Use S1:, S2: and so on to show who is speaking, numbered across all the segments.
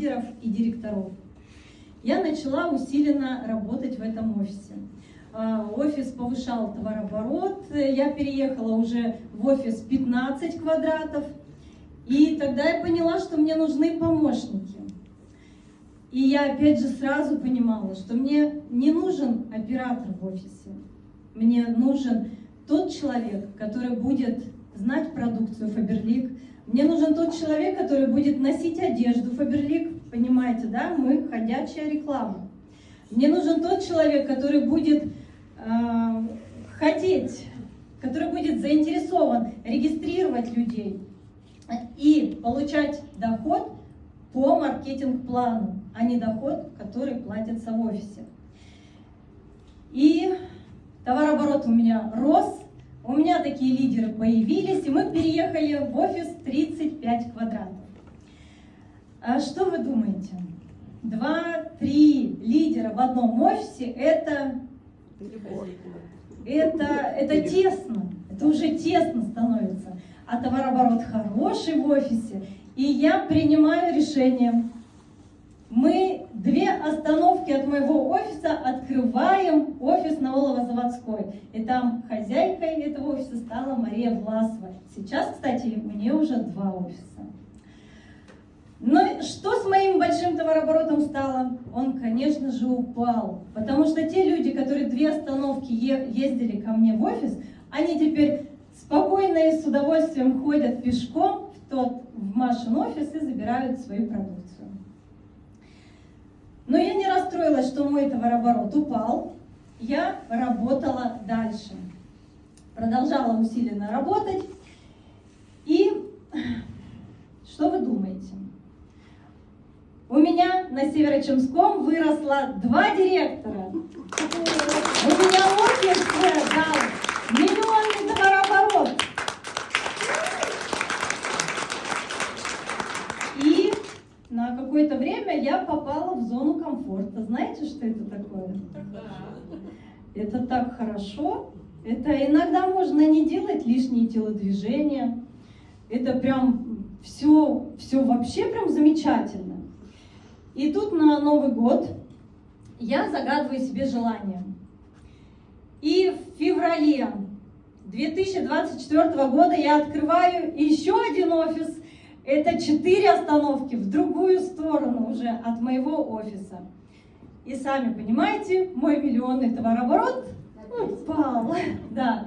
S1: лидеров и директоров. Я начала усиленно работать в этом офисе. Офис повышал товарооборот, я переехала уже в офис 15 квадратов, и тогда я поняла, что мне нужны помощники. И я опять же сразу понимала, что мне не нужен оператор в офисе, мне нужен тот человек, который будет знать продукцию Faberlic, мне нужен тот человек, который будет носить одежду Faberlic, понимаете, да, мы ходячая реклама. Мне нужен тот человек, который будет хотеть, который будет заинтересован регистрировать людей и получать доход по маркетинг-плану, а не доход, который платится в офисе. И товарооборот у меня рос, у меня такие лидеры появились, и мы переехали в офис 35 квадратов. А что вы думаете? 2-3 лидера в одном офисе это тесно, это уже тесно становится. А товарооборот хороший в офисе, и я принимаю решение. Мы 2 остановки от моего офиса открываем офис на Олово-Заводской. И там хозяйкой этого офиса стала Мария Власова. Сейчас, кстати, мне уже 2 офиса. Но что с моим большим товарооборотом стало? Он, конечно же, упал. Потому что те люди, которые 2 остановки ездили ко мне в офис, они теперь спокойно и с удовольствием ходят пешком в Машин офис и забирают свою продукцию. Но я не расстроилась, что мой товарооборот упал. Я работала дальше. Продолжала усиленно работать. И что вы думаете? У меня на Северо-Чемском выросло 2 директора. У меня офис дал миллионный товарооборот. И на какое-то время я попала в зону комфорта. Знаете, что это такое? Это так хорошо. Это иногда можно не делать лишние телодвижения. Это прям все вообще прям замечательно. И тут на Новый год я загадываю себе желание. И в феврале 2024 года я открываю еще один офис. Это 4 остановки в другую сторону уже от моего офиса. И сами понимаете, мой миллионный товарооборот упал. Да.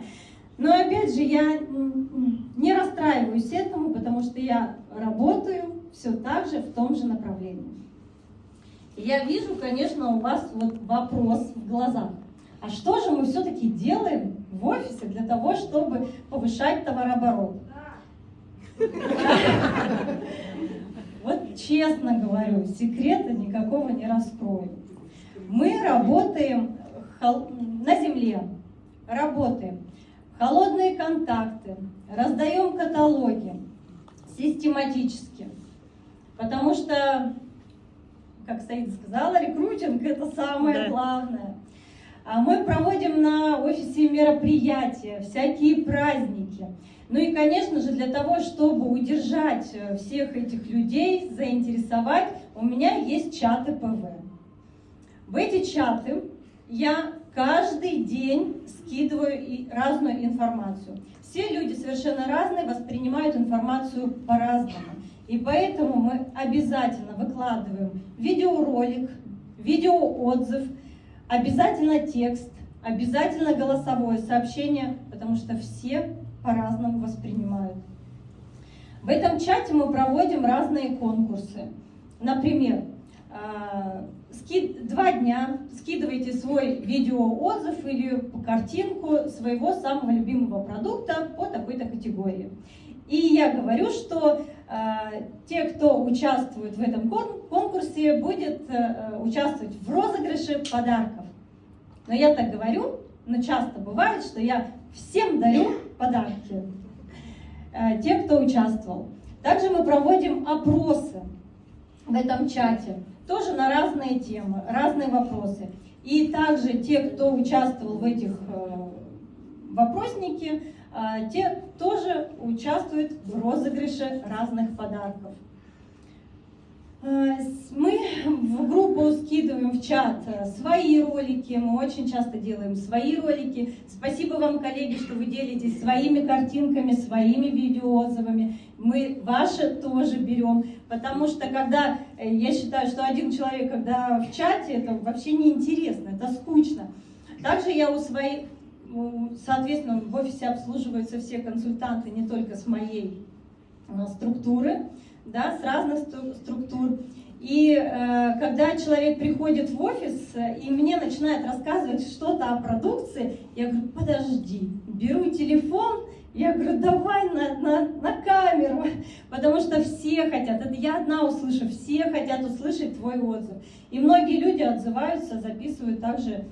S1: Но опять же, я не расстраиваюсь этому, потому что я работаю все так же в том же направлении. И я вижу, конечно, у вас вот вопрос в глазах. А что же мы все-таки делаем в офисе для того, чтобы повышать товарооборот? Вот честно говорю, секрета никакого не раскрою. Мы работаем на земле, работаем, холодные контакты, раздаем каталоги систематически. Потому что, как Саида сказала, рекрутинг – это самое главное. А мы проводим на офисе мероприятия, всякие праздники. Ну и, конечно же, для того, чтобы удержать всех этих людей, заинтересовать, у меня есть чаты ПВ. В эти чаты я каждый день скидываю разную информацию. Все люди совершенно разные, воспринимают информацию по-разному. И поэтому мы обязательно выкладываем видеоролик, видеоотзыв, обязательно текст, обязательно голосовое сообщение, потому что все по-разному воспринимают. В этом чате мы проводим разные конкурсы. Например, 2 дня скидывайте свой видеоотзыв или картинку своего самого любимого продукта по такой-то категории. И я говорю, что те, кто участвует в этом конкурсе, будет участвовать в розыгрыше подарков. Но я так говорю, но часто бывает, что я всем дарю подарки, те, кто участвовал. Также мы проводим опросы в этом чате, тоже на разные темы, разные вопросы. И также те, кто участвовал в этих вопроснике, те тоже участвуют в розыгрыше разных подарков. Мы в группу скидываем в чат свои ролики, мы очень часто делаем свои ролики. Спасибо вам, коллеги, что вы делитесь своими картинками, своими видеоотзывами. Мы ваши тоже берем, потому что когда, я считаю, что один человек, когда в чате, это вообще неинтересно, это скучно. Также я соответственно, в офисе обслуживаются все консультанты, не только с моей структуры, да, с разных структур. И когда человек приходит в офис и мне начинает рассказывать что-то о продукции, я говорю, подожди, беру телефон, я говорю, давай на камеру, потому что все хотят, это я одна услышу, все хотят услышать твой отзыв. И многие люди отзываются, записывают также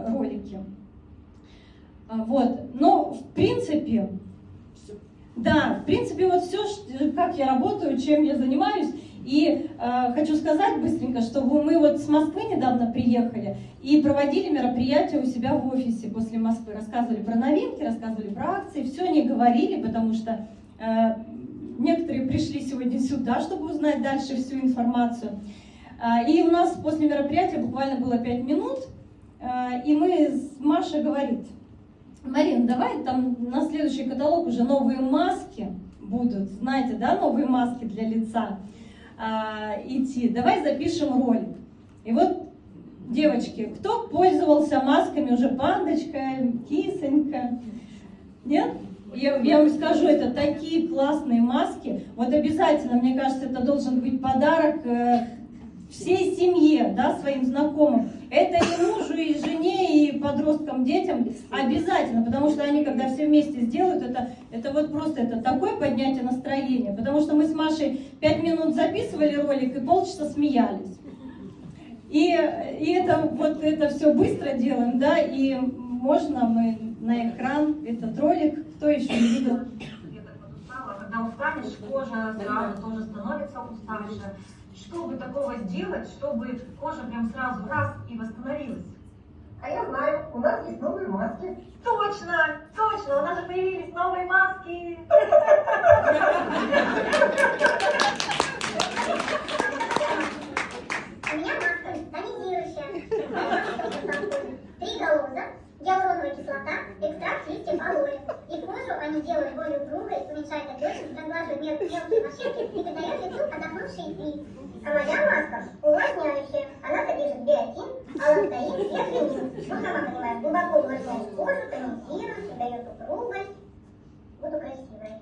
S1: ролики. Вот, но в принципе, да, в принципе, вот все, как я работаю, чем я занимаюсь. И хочу сказать быстренько, что мы вот с Москвы недавно приехали и проводили мероприятие у себя в офисе после Москвы. Рассказывали про новинки, рассказывали про акции, все не говорили, потому что некоторые пришли сегодня сюда, чтобы узнать дальше всю информацию. И у нас после мероприятия буквально было 5 минут, и Маша говорит, Марин, давай там на следующий каталог уже новые маски будут, знаете, да, новые маски для лица идти. Давай запишем ролик. И вот, девочки, кто пользовался масками уже, пандочка, кисонька? Нет? Я вам скажу, это такие классные маски. Вот обязательно, мне кажется, это должен быть подарок всей семье, да, своим знакомым. Это и мужу, и жене, и подросткам, детям обязательно, потому что они, когда все вместе сделают, это вот просто это такое поднятие настроения. Потому что мы с Машей 5 минут записывали ролик и полчаса смеялись. И это вот это все быстро делаем, да, и можно мы на экран этот ролик, кто еще не видел?
S2: Я так вот устала, когда устанешь, кожа сразу тоже становится уставшая. Что бы такого сделать, чтобы кожа прям сразу раз и восстановилась?
S3: А я знаю, у нас есть новые маски.
S2: Точно, точно, у нас же появились новые маски.
S3: У меня маска тонизирующая. 3 галлоза, гиалуроновая кислота, экстракт листьев алоэ. И кожу они делают более упругой, уменьшают отечность, разглаживают мелкие морщинки и придает лицу отдохнувший вид. А моя маска увлажняющая. Она содержит биотин, алантоин и аргинин. Ну, сама понимаешь, глубоко увлажняет кожу, тонизирует, придает упругость. Буду красивой.